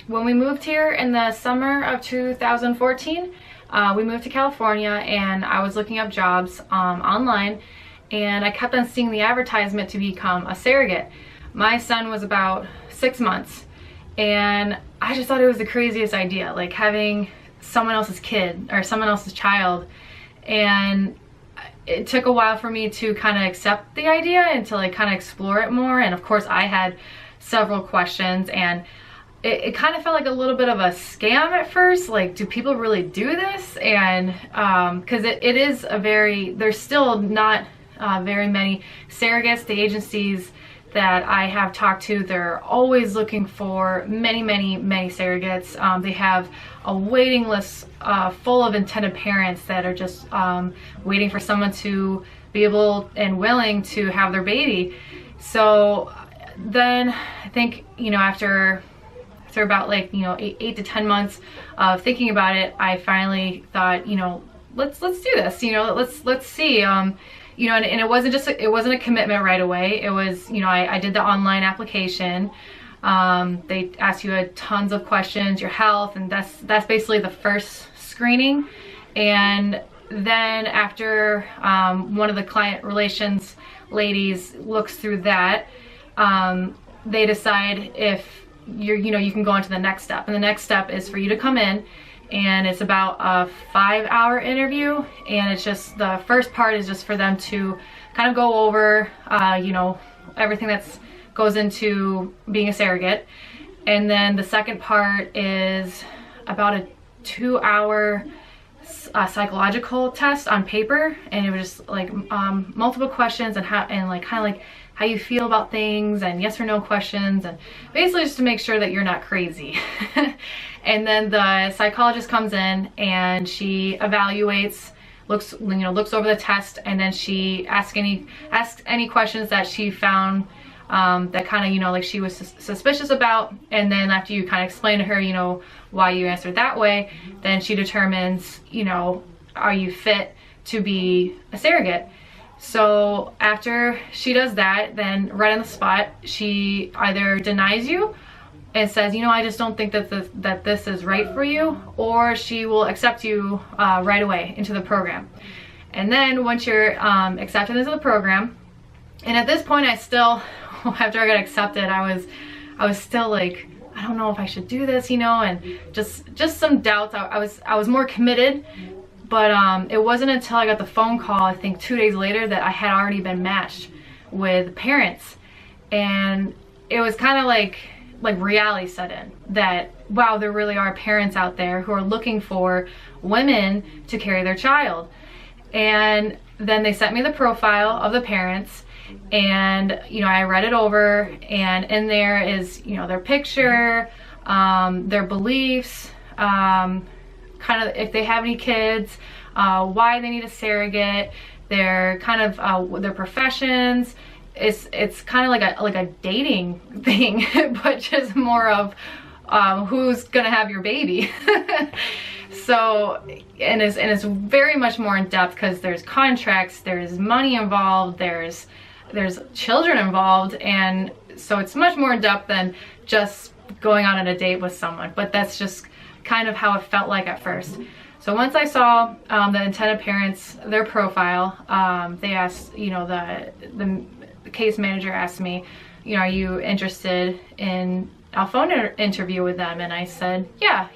when we moved here in the summer of 2014, we moved to California, and I was looking up jobs online, and I kept on seeing the advertisement to become a surrogate. My son was about 6 months, and I just thought it was the craziest idea, like having someone else's kid or someone else's child. And it took a while for me to kind of accept the idea and to like kind of explore it more. And of course I had several questions, and it kind of felt like a little bit of a scam at first. Like, do people really do this? And because it is a there's still not very many surrogates. The agencies that I have talked to, they're always looking for many surrogates. They have a waiting list full of intended parents that are just waiting for someone to be able and willing to have their baby. So then I think, after about like, 8 to 10 months of thinking about it, I finally thought, let's do this, let's see. And it wasn't a commitment right away. It was, I did the online application. They ask you tons of questions, your health, and that's basically the first screening. And then after one of the client relations ladies looks through that, they decide if you can go on to the next step. And the next step is for you to come in, and it's about a 5-hour interview. And it's just, the first part is just for them to kind of go over, everything that's goes into being a surrogate. And then the second part is about a 2-hour psychological test on paper, and it was just like multiple questions and how you feel about things, and yes or no questions, and basically just to make sure that you're not crazy. And then the psychologist comes in and she evaluates, looks over the test, and then she asks any questions that she found that kind of, like she was suspicious about. And then after you kind of explain to her, why you answered that way, then she determines, are you fit to be a surrogate? So after she does that, then right on the spot, she either denies you and says, I just don't think that this is right for you, or she will accept you right away into the program. And then once you're accepted into the program, and at this point I still, after I got accepted, I was still like, I don't know if I should do this, and just some doubts. I was more committed. But it wasn't until I got the phone call, I think 2 days later, that I had already been matched with parents. And it was kind of like reality set in, that wow, there really are parents out there who are looking for women to carry their child. And then they sent me the profile of the parents, and I read it over, and in there is their picture, their beliefs, kind of if they have any kids, why they need a surrogate, their kind of their professions. It's kind of like a dating thing, but just more of who's gonna have your baby. So and it's very much more in depth, because there's contracts, there's money involved, there's children involved, and so it's much more in depth than just going on a date with someone. But that's just kind of how it felt like at first. So once I saw the intended parents, their profile, they asked, the case manager asked me, are you interested in a phone interview with them? And I said, yeah.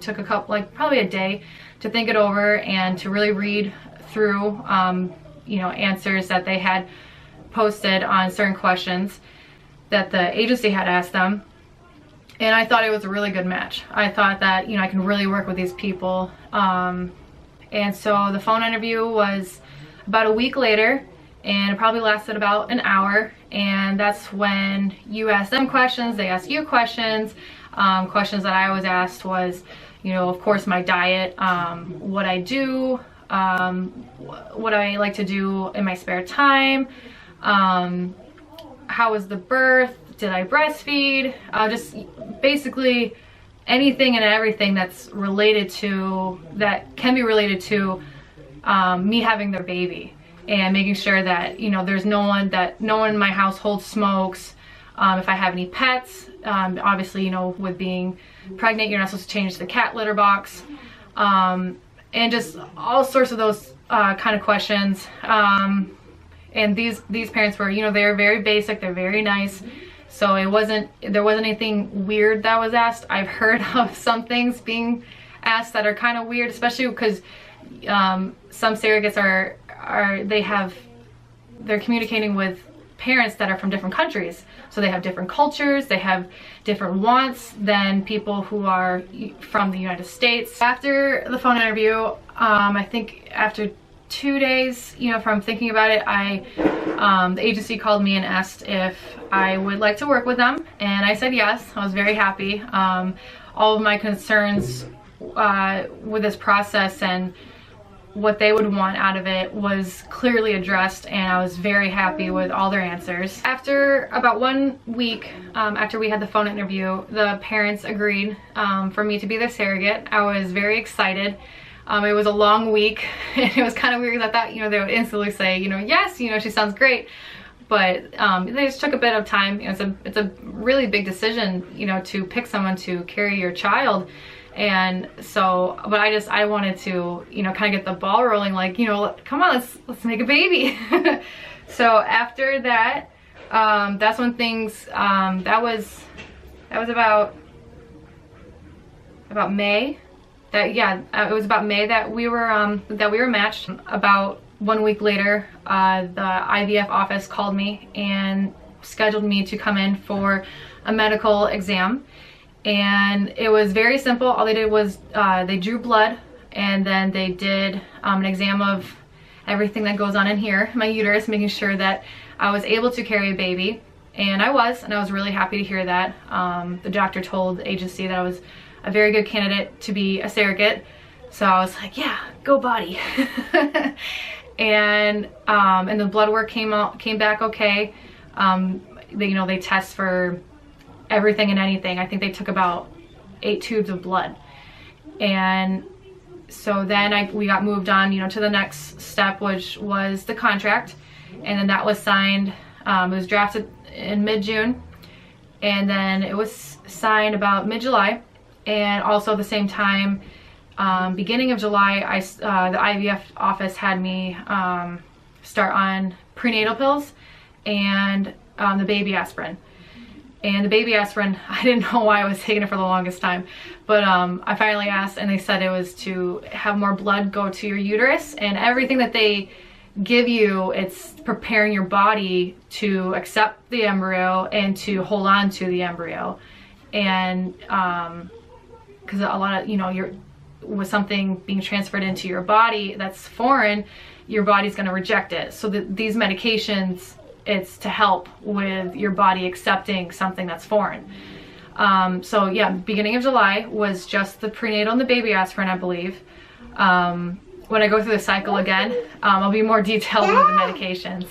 Took a couple, probably a day to think it over and to really read through, answers that they had posted on certain questions that the agency had asked them. And I thought it was a really good match. I thought that, I can really work with these people. And so the phone interview was about a week later, and it probably lasted about an hour. And that's when you ask them questions, they ask you questions. Questions that I always asked was, of course, my diet, what I do, what I like to do in my spare time, how was the birth, did I breastfeed, just basically anything and everything that's related to, that can be related to me having their baby, and making sure that there's no one in my household smokes, if I have any pets. Obviously, you know, with being pregnant, you're not supposed to change the cat litter box. And just all sorts of those kind of questions. And these parents were, you know, they're very basic, they're very nice. So there wasn't anything weird that was asked. I've heard of some things being asked that are kind of weird, especially because some surrogates they're communicating with parents that are from different countries. So they have different cultures, they have different wants than people who are from the United States. After the phone interview, I think after 2 days, you know, from thinking about it, the agency called me and asked if I would like to work with them, and I said yes. I was very happy. All of my concerns with this process and what they would want out of it was clearly addressed, and I was very happy with all their answers. After about 1 week after we had the phone interview, the parents agreed for me to be their surrogate. I was very excited. It was a long week, and it was kind of weird because I thought, you know, they would instantly say, you know, yes, you know, she sounds great. But they just took a bit of time. You know, it's a really big decision, you know, to pick someone to carry your child. And so, but I wanted to, you know, kind of get the ball rolling, like, you know, come on, let's make a baby. So after that, that's when things, that was about May. It was about May that we were matched. About 1 week later, the IVF office called me and scheduled me to come in for a medical exam. And it was very simple. All they did was they drew blood, and then they did an exam of everything that goes on in here, my uterus, making sure that I was able to carry a baby. And I was really happy to hear that. The doctor told the agency that I was a very good candidate to be a surrogate. So I was like, yeah, go body. And the blood work came back okay. They test for everything and anything. I think they took about 8 tubes of blood. And so then we got moved on, you know, to the next step, which was the contract. And then that was signed. It was drafted in mid-June, and then it was signed about mid-July. And also at the same time, beginning of July, the IVF office had me start on prenatal pills and the baby aspirin. And the baby aspirin, I didn't know why I was taking it for the longest time, but I finally asked, and they said it was to have more blood go to your uterus, and everything that they give you, it's preparing your body to accept the embryo and to hold on to the embryo. And because a lot of, you know, with something being transferred into your body that's foreign, your body's going to reject it. So these medications, it's to help with your body accepting something that's foreign. So yeah, beginning of July was just the prenatal and the baby aspirin, I believe. When I go through the cycle again, I'll be more detailed with the medications.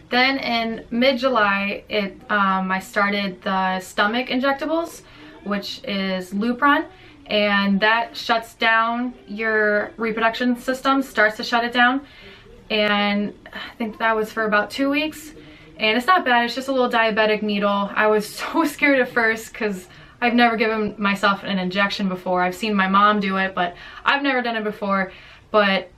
Then in mid-July, I started the stomach injectables, which is Lupron, and that shuts down your reproduction system, starts to shut it down. And I think that was for about 2 weeks. And it's not bad, it's just a little diabetic needle. I was so scared at first because I've never given myself an injection before. I've seen my mom do it, but I've never done it before. But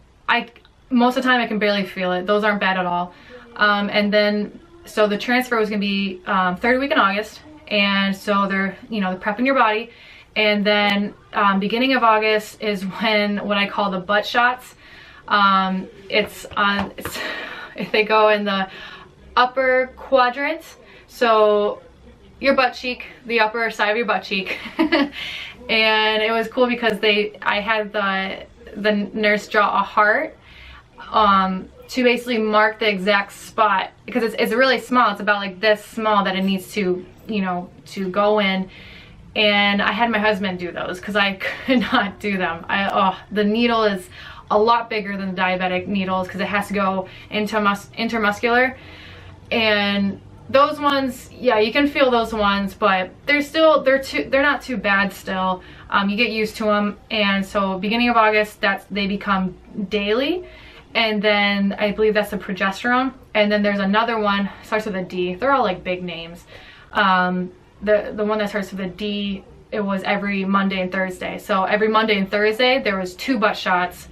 most of the time I can barely feel it. Those aren't bad at all. And then, so the transfer was gonna be third week in August. And so they're prepping your body. And then beginning of August is when what I call the butt shots. They go in the upper quadrant, so your butt cheek, the upper side of your butt cheek. And it was cool because I had the nurse draw a heart to basically mark the exact spot, because it's really small. It's about like this small that it needs to, you know, to go in. And I had my husband do those because I could not do them. The needle is a lot bigger than the diabetic needles because it has to go into intermuscular. And those ones, yeah, you can feel those ones, but they're not too bad still. You get used to them. And so beginning of August, they become daily. And then I believe that's the progesterone. And then there's another one, starts with a D. They're all like big names. The one that starts with a D, it was every Monday and Thursday. So every Monday and Thursday there was 2 butt shots,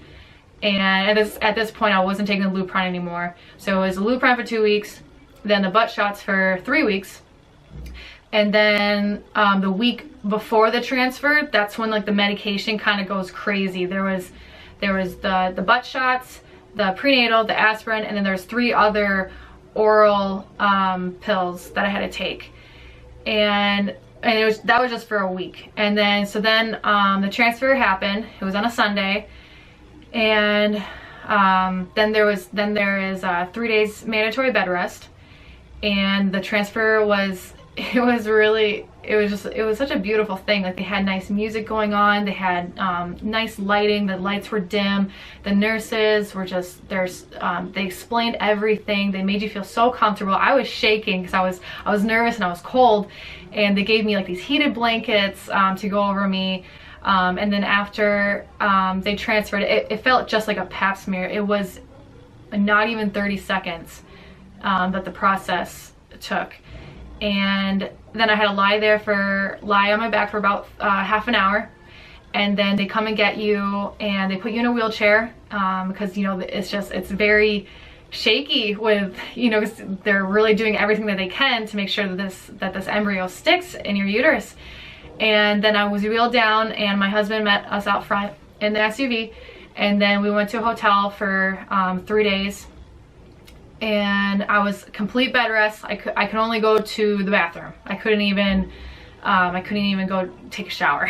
and at this point I wasn't taking the Lupron anymore. So it was a Lupron for 2 weeks, then the butt shots for 3 weeks, and then the week before the transfer, that's when like the medication kind of goes crazy. There was the butt shots, the prenatal, the aspirin, and then there's 3 other oral pills that I had to take, and that was just for a week. And then the transfer happened. It was on a Sunday, and then there is 3 days mandatory bed rest, and the transfer was it was such a beautiful thing. Like, they had nice music going on, they had nice lighting, the lights were dim, the nurses were just they explained everything, they made you feel so comfortable. I was shaking because I was nervous and I was cold, and they gave me like these heated blankets to go over me, and then after they transferred it felt just like a pap smear. It was not even 30 seconds that the process took. And then I had to lie on my back for about half an hour, and then they come and get you and they put you in a wheelchair, because it's very shaky with, they're really doing everything that they can to make sure that this embryo sticks in your uterus. And then I was wheeled down, and my husband met us out front in the SUV, and then we went to a hotel for 3 days. And I was complete bed rest. I could only go to the bathroom. I couldn't even go take a shower.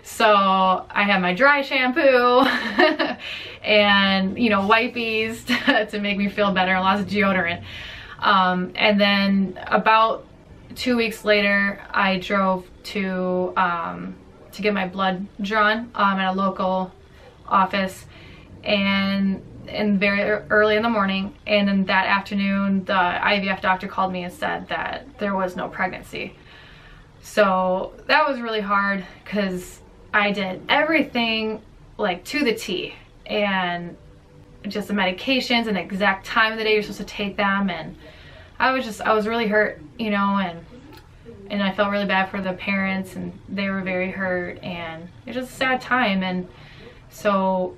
So I had my dry shampoo and wipies to make me feel better, lots of deodorant. And then about 2 weeks later, I drove to get my blood drawn at a local office, and very early in the morning, and then that afternoon the IVF doctor called me and said that there was no pregnancy. So that was really hard because I did everything like to the T, and just the medications and the exact time of the day you're supposed to take them, and I was really hurt, and I felt really bad for the parents, and they were very hurt, and it was just a sad time. And so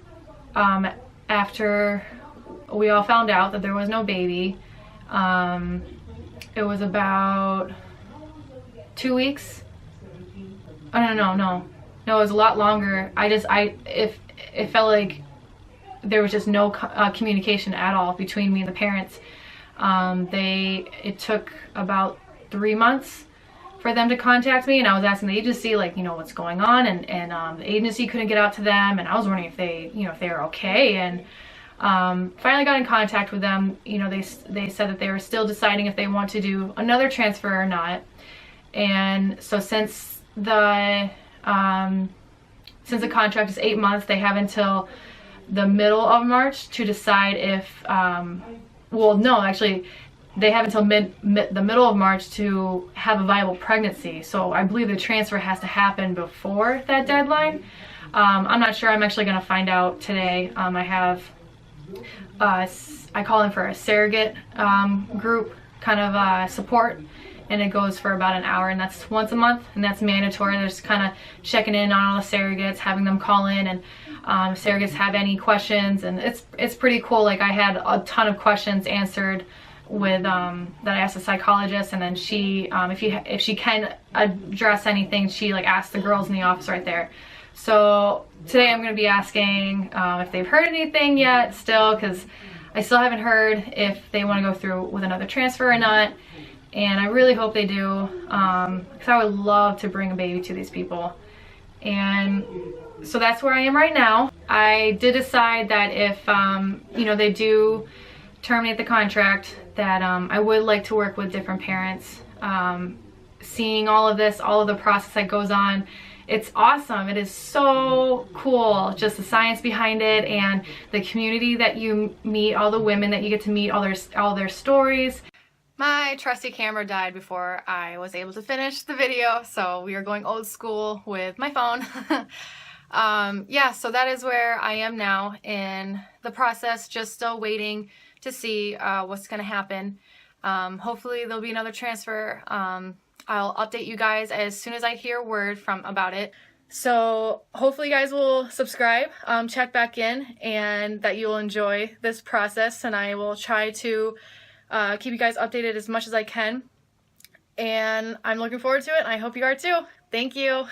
after we all found out that there was no baby, it was about 2 weeks. Oh, no, it was a lot longer. It felt like there was just no communication at all between me and the parents. It took about 3 months for them to contact me, and I was asking the agency, like, what's going on, and the agency couldn't get out to them, and I was wondering if they were okay. And finally got in contact with them. They said that they were still deciding if they want to do another transfer or not. And so since the contract is 8 months, they have until the middle of March to decide if well, no, actually they have until the middle of March to have a viable pregnancy. So I believe the transfer has to happen before that deadline. I'm not sure. I'm actually going to find out today. I call in for a surrogate group kind of support, and it goes for about an hour, and that's once a month, and that's mandatory. They're just kind of checking in on all the surrogates, having them call in, and surrogates have any questions, and it's pretty cool. Like, I had a ton of questions answered with that I asked the psychologist, and then she if she can address anything, she like asked the girls in the office right there. So today I'm going to be asking if they've heard anything yet still, because I still haven't heard if they want to go through with another transfer or not, and I really hope they do, because I would love to bring a baby to these people. And so that's where I am right now. I did decide that if they do terminate the contract, that I would like to work with different parents. Seeing all of this, all of the process that goes on, it's awesome. It is so cool, just the science behind it, and the community that you meet, all the women that you get to meet, all their stories. My trusty camera died before I was able to finish the video, so we are going old school with my phone. Yeah, so that is where I am now in the process, just still waiting to see what's going to happen. Hopefully there'll be another transfer. I'll update you guys as soon as I hear word about it. So hopefully you guys will subscribe, check back in, and that you'll enjoy this process, and I will try to keep you guys updated as much as I can. And I'm looking forward to it, and I hope you are too. Thank you.